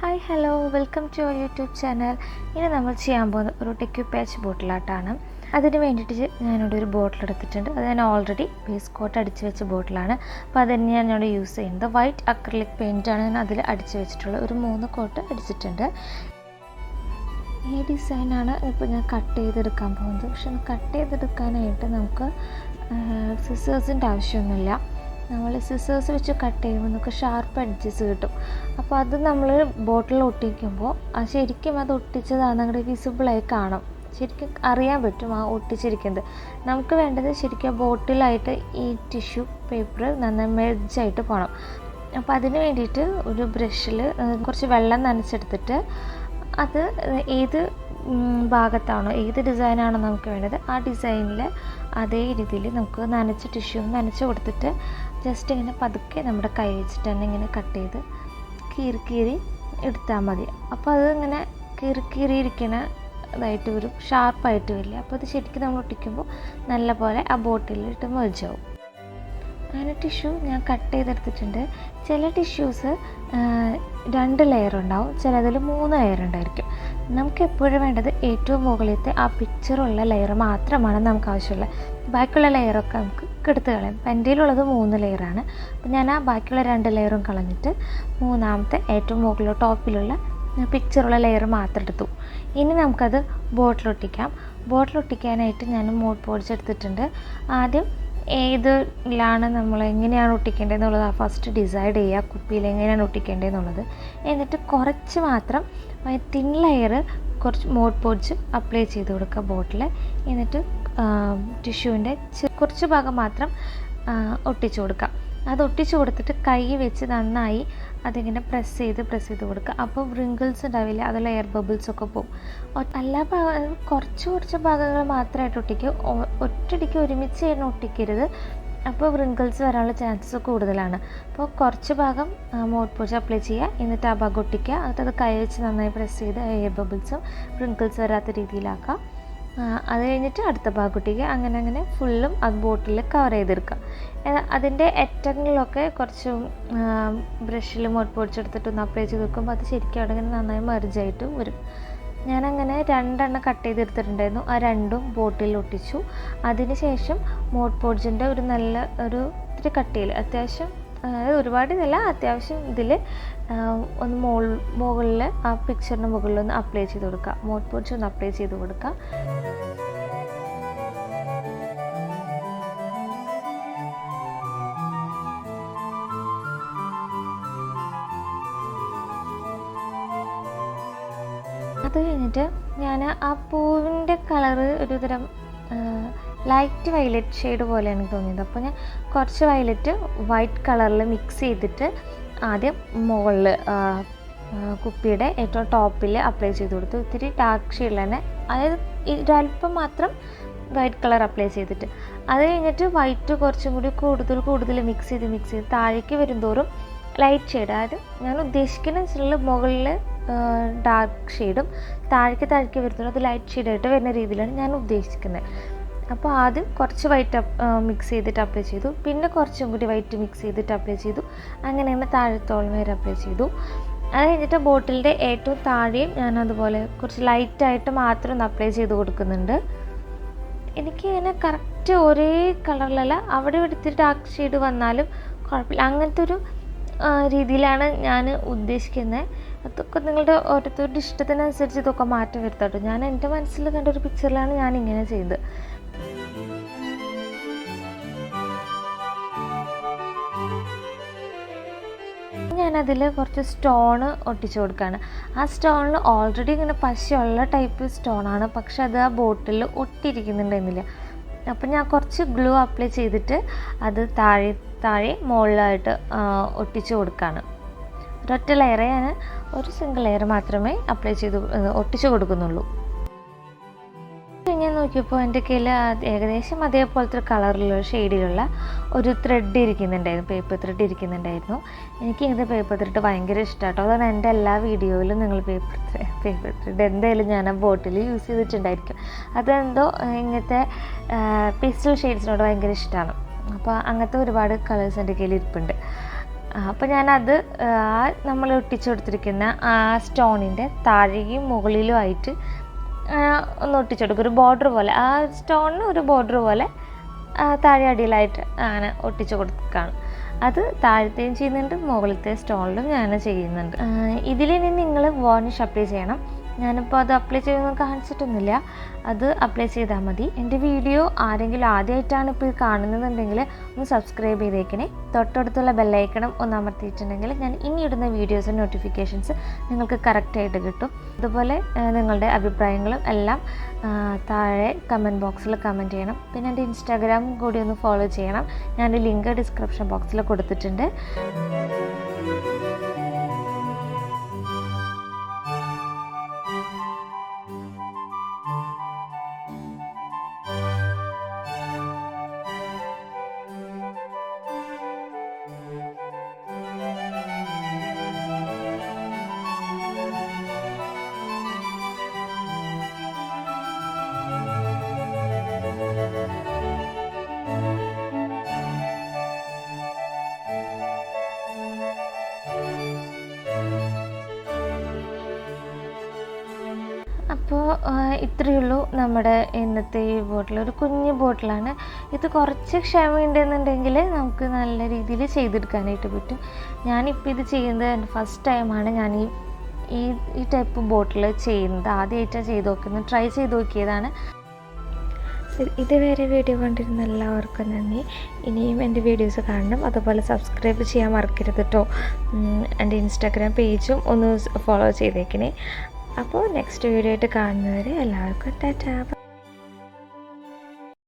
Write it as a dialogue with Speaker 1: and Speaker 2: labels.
Speaker 1: Hi, hello, welcome to our YouTube channel. ഇനി നമ്മൾ ചെയ്യാൻ പോകുന്ന ഒരു ഡെക്യൂപേജ് ബോട്ടിലാട്ടാണ്. അതിന് വേണ്ടിയിട്ട് ഞാനിവിടെ ഒരു ബോട്ടിൽ എടുത്തിട്ടുണ്ട്. അത് ഞാൻ ഓൾറെഡി ബേസ് കോട്ട് അടിച്ച് വെച്ച ബോട്ടിലാണ്. അപ്പോൾ അത് തന്നെയാണ് ഞാൻ യൂസ് ചെയ്യുന്നത്. വൈറ്റ് അക്രിലിക് പെയിൻറ്റാണ് ഞാൻ അതിൽ അടിച്ച് വെച്ചിട്ടുള്ളത്. ഒരു 3 കോട്ട് അടിച്ചിട്ടുണ്ട്. ഈ ഡിസൈനാണ് ഇപ്പോൾ ഞാൻ കട്ട് ചെയ്തെടുക്കാൻ പോകുന്നത്. പക്ഷെ കട്ട് ചെയ്തെടുക്കാനായിട്ട് നമുക്ക് സിസേഴ്സിൻ്റെ ആവശ്യമൊന്നുമില്ല. നമ്മൾ സിസേഴ്സ് വെച്ച് കട്ട് ചെയ്യുമ്പോൾ നമുക്ക് ഷാർപ്പ് എഡ്ജസ് കിട്ടും. അപ്പോൾ അത് നമ്മൾ ബോട്ടിൽ ഒട്ടിക്കുമ്പോൾ ശരിക്കും അത് ഒട്ടിച്ചതാണ് നമ്മുടെ വിസിബിളായി കാണും. ശരിക്കും അറിയാൻ പറ്റും ആ ഒട്ടിച്ചിരിക്കുന്നത്. നമുക്ക് വേണ്ടത് ശരിക്കും ബോട്ടിലായിട്ട് ഈ ടിഷ്യൂ പേപ്പർ നന്നായി മെർജായിട്ട് പോകണം. അപ്പോൾ അതിന് വേണ്ടിയിട്ട് ഒരു ബ്രഷിൽ കുറച്ച് വെള്ളം നനച്ചെടുത്തിട്ട് അത് ഏത് ഭാഗത്താണോ ഏത് ഡിസൈനാണോ നമുക്ക് വേണ്ടത് ആ ഡിസൈനിൽ അതേ രീതിയിൽ നമുക്ക് നനച്ച ടിഷ്യൂ നനച്ച് കൊടുത്തിട്ട് ജസ്റ്റ് ഇങ്ങനെ പതുക്കെ നമ്മുടെ കൈ വെച്ചിട്ട് തന്നെ ഇങ്ങനെ കട്ട് ചെയ്ത് കീറി എടുത്താൽ മതി. അപ്പോൾ അത് ഇങ്ങനെ കീറിയിരിക്കണതായിട്ട് വരും, ഷാർപ്പായിട്ട് വരില്ല. അപ്പോൾ അത് ശരിക്കും നമ്മൾ ഒട്ടിക്കുമ്പോൾ നല്ല പോലെ ആ ബോട്ടിലിട്ട് മെർജാവും. അങ്ങനെ ടിഷ്യൂ ഞാൻ കട്ട് ചെയ്തെടുത്തിട്ടുണ്ട്. ചില ടിഷ്യൂസ് 2 ലെയർ ഉണ്ടാവും, ചിലതിൽ 3 ലെയർ ഉണ്ടായിരിക്കും. നമുക്ക് എപ്പോഴും വേണ്ടത് ഏറ്റവും മുകളിലത്തെ ആ പിക്ചറുള്ള ലെയർ മാത്രമാണ് നമുക്ക് ആവശ്യമുള്ളത്. ബാക്കിയുള്ള ലെയറൊക്കെ നമുക്ക് എടുത്ത് കളയാം. എൻ്റെ ഉള്ളത് 3 ലെയറാണ്. അപ്പോൾ ഞാൻ ആ ബാക്കിയുള്ള 2 ലെയറും കളഞ്ഞിട്ട് മൂന്നാമത്തെ ഏറ്റവും മുകളിൽ ടോപ്പിലുള്ള പിക്ചറുള്ള ലെയർ മാത്രം എടുത്തു. ഇനി നമുക്കത് ബോട്ടിലൊട്ടിക്കാനായിട്ട് ഞാൻ മോഡ്പോഡ്ജ് എടുത്തിട്ടുണ്ട്. ആദ്യം ഏതിലാണ് നമ്മൾ എങ്ങനെയാണ് ഒട്ടിക്കേണ്ടതെന്നുള്ളത് ഫസ്റ്റ് ഡിസൈഡ് ചെയ്യുക. കുപ്പിയിൽ എങ്ങനെയാണ് ഒട്ടിക്കേണ്ടതെന്നുള്ളത്. എന്നിട്ട് കുറച്ച് മാത്രം തിൻ ലെയർ കുറച്ച് മോഡ്പോഡ്ജ് അപ്ലൈ ചെയ്ത് കൊടുക്കുക ബോട്ടിൽ. എന്നിട്ട് ടിഷ്യൂവിൻ്റെ കുറച്ച് ഭാഗം മാത്രം ഒട്ടിച്ചു കൊടുക്കുക. അത് ഒട്ടിച്ചു കൊടുത്തിട്ട് കൈ വെച്ച് നന്നായി അതിങ്ങനെ പ്രസ് ചെയ്ത് കൊടുക്കുക. അപ്പോൾ വ്രിങ്കിൾസ് ഉണ്ടാവില്ല, അതിൽ എയർ ബബിൾസൊക്കെ പോകും. എല്ലാ കുറച്ച് ഭാഗങ്ങൾ മാത്രമായിട്ട് ഒട്ടിക്കുക. ഒറ്റയടിക്ക് ഒരുമിച്ച് തന്നെ ഒട്ടിക്കരുത്. അപ്പോൾ വ്രിങ്കിൾസ് വരാനുള്ള ചാൻസസ് കൂടുതലാണ്. അപ്പോൾ കുറച്ച് ഭാഗം മോഡ്പോഡ്ജ് അപ്ലൈ ചെയ്യുക, എന്നിട്ട് ആ ഭാഗം ഒട്ടിക്കുക. എന്നിട്ട് അത് കൈ വെച്ച് നന്നായി പ്രസ് ചെയ്ത് എയർ ബബിൾസും വ്രിങ്കിൾസ് വരാത്ത രീതിയിലാക്കുക. അത് കഴിഞ്ഞിട്ട് അടുത്ത ഭാഗം ഒട്ടിക്കുക. അങ്ങനെ ഫുള്ളും അത് ബോട്ടിൽ കവർ ചെയ്തെടുക്കുക. അതിൻ്റെ അറ്റങ്ങളിലൊക്കെ കുറച്ച് ബ്രഷിൽ മോഡ്പോഡ്ജ് എടുത്തിട്ടൊന്ന് അപ്ലൈ ചെയ്ത് വെക്കുമ്പോൾ അത് ശരിക്കും അവിടെ ഇങ്ങനെ നന്നായി മെർജായിട്ട് വരും. ഞാനങ്ങനെ 2 എണ്ണം കട്ട് ചെയ്തെടുത്തിട്ടുണ്ടായിരുന്നു. ആ 2ഉം ബോട്ടിൽ ഒട്ടിച്ചു. അതിന് ശേഷം മോഡ്പോഡ്ജിൻ്റെ ഒരു ഇത്തിരി കട്ടിയിൽ അത്യാവശ്യം ഒരുപാട് ഇതല്ല, അത്യാവശ്യം ഇതിൽ ഒന്ന് മുകളിൽ ആ പിക്ചറിന് മുകളിലൊന്ന് അപ്ലൈ ചെയ്ത് കൊടുക്കുക. മോഡ്പോഡ്ജ് ഒന്ന് അപ്ലൈ ചെയ്ത് കൊടുക്കുക. അത് കഴിഞ്ഞിട്ട് ഞാൻ ആ പൂവിൻ്റെ കളറ് ഒരു തരം ലൈറ്റ് വയലറ്റ് ഷെയ്ഡ് പോലെയാണ് എനിക്ക് തോന്നിയത്. അപ്പോൾ ഞാൻ കുറച്ച് വയലറ്റ് വൈറ്റ് കളറിൽ മിക്സ് ചെയ്തിട്ട് ആദ്യം മുകളിൽ കുപ്പിയുടെ ഏറ്റവും ടോപ്പിൽ അപ്ലൈ ചെയ്ത് കൊടുത്തു. ഇത്തിരി ഡാർക്ക് ഷെയ്ഡിൽ തന്നെ, അതായത് ഒരല്പം മാത്രം വൈറ്റ് കളർ അപ്ലൈ ചെയ്തിട്ട് അത് കഴിഞ്ഞിട്ട് വൈറ്റ് കുറച്ചും കൂടി കൂടുതൽ മിക്സ് ചെയ്ത് താഴേക്ക് വരുന്തോറും ലൈറ്റ് ഷെയ്ഡ്, അതായത് ഞാൻ ഉദ്ദേശിക്കുന്ന വെച്ചിട്ടുള്ള മുകളിൽ ഡാർക്ക് ഷെയ്ഡും താഴേക്ക് വരുന്നത് അത് ലൈറ്റ് ഷെയ്ഡായിട്ട് വരുന്ന രീതിയിലാണ് ഞാൻ ഉദ്ദേശിക്കുന്നത്. അപ്പോൾ ആദ്യം കുറച്ച് വൈറ്റ് മിക്സ് ചെയ്തിട്ട് അപ്ലൈ ചെയ്തു, പിന്നെ കുറച്ചും കൂടി വൈറ്റ് മിക്സ് ചെയ്തിട്ട് അപ്ലൈ ചെയ്തു. അങ്ങനെ താഴത്തോളം വരെ അപ്ലൈ ചെയ്തു. അത് കഴിഞ്ഞിട്ട് ബോട്ടിലിൻ്റെ ഏറ്റവും താഴെയും ഞാൻ അതുപോലെ കുറച്ച് ലൈറ്റായിട്ട് മാത്രം ഒന്ന് അപ്ലൈ ചെയ്ത് കൊടുക്കുന്നുണ്ട്. എനിക്ക് ഇങ്ങനെ കറക്റ്റ് ഒരേ കളറിലല്ല, അവിടെ ഇത്തിരി ഡാർക്ക് ഷെയ്ഡ് വന്നാലും കുഴപ്പമില്ല, അങ്ങനത്തെ ഒരു രീതിയിലാണ് ഞാൻ ഉദ്ദേശിക്കുന്നത്. അതൊക്കെ നിങ്ങളുടെ ഓരോരുത്തരുടെ ഇഷ്ടത്തിനനുസരിച്ച് ഇതൊക്കെ മാറ്റം വരുത്താട്ടോ. ഞാൻ എൻ്റെ മനസ്സിൽ കണ്ട ഒരു പിക്ചറിലാണ് ഞാൻ ഇങ്ങനെ ചെയ്തത്. ഞാനതിൽ കുറച്ച് സ്റ്റോണ് ഒട്ടിച്ചു കൊടുക്കുകയാണ്. ആ സ്റ്റോണിൽ ഓൾറെഡി ഇങ്ങനെ പശയുള്ള ടൈപ്പ് സ്റ്റോണാണ്, പക്ഷെ അത് ആ ബോട്ടിൽ ഒട്ടിയിരിക്കുന്നുണ്ടെന്നില്ല. അപ്പം ഞാൻ കുറച്ച് ഗ്ലൂ അപ്ലൈ ചെയ്തിട്ട് അത് താഴെ മുകളിലായിട്ട് ഒട്ടിച്ചു കൊടുക്കുകയാണ്. ഒരൊറ്റ ലെയറേ ഞാൻ ഒരു സിംഗിൾ ലെയർ മാത്രമേ ഒട്ടിച്ചു കൊടുക്കുന്നുള്ളൂ. ഞാൻ നോക്കിയപ്പോൾ എൻ്റെ കയ്യിൽ ഏകദേശം അതേപോലത്തെ കളറിലുള്ള ഷെയ്ഡിലുള്ള ഒരു ത്രെഡ് ഇരിക്കുന്നുണ്ടായിരുന്നു, പേപ്പർ ത്രെഡ് ഇരിക്കുന്നുണ്ടായിരുന്നു. എനിക്ക് ഇങ്ങനത്തെ പേപ്പർ ത്രെഡ് ഭയങ്കര ഇഷ്ടമാട്ടോ. അതാണ് എൻ്റെ എല്ലാ വീഡിയോയിലും നിങ്ങൾ പേപ്പർ ത്രെഡ് എന്തായാലും ഞാൻ ആ ബോട്ടിൽ യൂസ് ചെയ്തിട്ടുണ്ടായിരിക്കും. അതെന്തോ ഇങ്ങനത്തെ പേസ്റ്റൽ ഷെയ്ഡ്സിനോട് ഭയങ്കര ഇഷ്ടമാണ്. അപ്പോൾ അങ്ങനത്തെ ഒരുപാട് കളേഴ്സ് എൻ്റെ കയ്യിൽ ഇരിപ്പുണ്ട്. അപ്പോൾ ഞാനത് നമ്മൾ ഒട്ടിച്ചു കൊടുത്തിരിക്കുന്ന ആ സ്റ്റോണിൻ്റെ താഴെയും മുകളിലുമായിട്ട് ഒന്ന് ഒട്ടിച്ചു കൊടുക്കും. ഒരു ബോർഡർ പോലെ, ആ സ്റ്റോണിന് ഒരു ബോർഡർ പോലെ താഴെ അടിയിലായിട്ട് അങ്ങനെ ഒട്ടിച്ചു കൊടുക്കുകയാണ്. അത് താഴത്തെയും ചെയ്യുന്നുണ്ട്, മുകളിലത്തെ സ്റ്റോണിലും ഞാൻ ചെയ്യുന്നുണ്ട്. ഇതിലിനി നിങ്ങൾ വാർണിഷ് അപ്ലൈ ചെയ്യണം. ഞാനിപ്പോൾ അത് അപ്ലൈ ചെയ്യുന്നത് കാണിച്ചിട്ടൊന്നുമില്ല, അത് അപ്ലൈ ചെയ്താൽ മതി. എൻ്റെ വീഡിയോ ആരെങ്കിലും ആദ്യമായിട്ടാണ് ഇപ്പോൾ ഇത് കാണുന്നതെന്നുണ്ടെങ്കിൽ ഒന്ന് സബ്സ്ക്രൈബ് ചെയ്തേക്കണേ. തൊട്ടടുത്തുള്ള ബെല്ലൈക്കണം ഒന്ന് അമർത്തിയിട്ടുണ്ടെങ്കിൽ ഞാൻ ഇനി ഇടുന്ന വീഡിയോസ് നോട്ടിഫിക്കേഷൻസ് നിങ്ങൾക്ക് കറക്റ്റായിട്ട് കിട്ടും. അതുപോലെ നിങ്ങളുടെ അഭിപ്രായങ്ങളും എല്ലാം താഴെ കമൻറ്റ് ബോക്സിൽ കമൻറ്റ് ചെയ്യണം. പിന്നെ എൻ്റെ ഇൻസ്റ്റാഗ്രാം കൂടി ഒന്ന് ഫോളോ ചെയ്യണം. ഞാൻ ലിങ്ക് ഡിസ്ക്രിപ്ഷൻ ബോക്സിൽ കൊടുത്തിട്ടുണ്ട്. അപ്പോൾ ഇത്രയേ ഉള്ളൂ നമ്മുടെ ഇന്നത്തെ ഈ ബോട്ടിൽ. ഒരു കുഞ്ഞു ബോട്ടിലാണ് ഇത്. കുറച്ച് ക്ഷമയുണ്ടെന്നുണ്ടെങ്കിൽ നമുക്ക് നല്ല രീതിയിൽ ചെയ്തെടുക്കാനായിട്ട് പറ്റും. ഞാനിപ്പോൾ ഇത് ചെയ്യുന്നത് എൻ്റെ ഫസ്റ്റ് ടൈമാണ് ഞാൻ ഈ ടൈപ്പ് ബോട്ടിൽ ചെയ്യുന്നത്. ആദ്യമായിട്ടാണ് ചെയ്ത് നോക്കുന്നത്, ട്രൈ ചെയ്ത് നോക്കിയതാണ്. ഇതുവരെ വീഡിയോ കണ്ടിരുന്ന എല്ലാവർക്കും നന്ദി. ഇനിയും എൻ്റെ വീഡിയോസ് കാണണം. അതുപോലെ സബ്സ്ക്രൈബ് ചെയ്യാൻ മറക്കരുത് കേട്ടോ. എൻ്റെ ഇൻസ്റ്റാഗ്രാം പേജും ഒന്ന് ഫോളോ ചെയ്തേക്കണേ. അപ്പോൾ നെക്സ്റ്റ് വീഡിയോ ആയിട്ട് കാണുന്നവരെ എല്ലാവർക്കും ടാറ്റാ.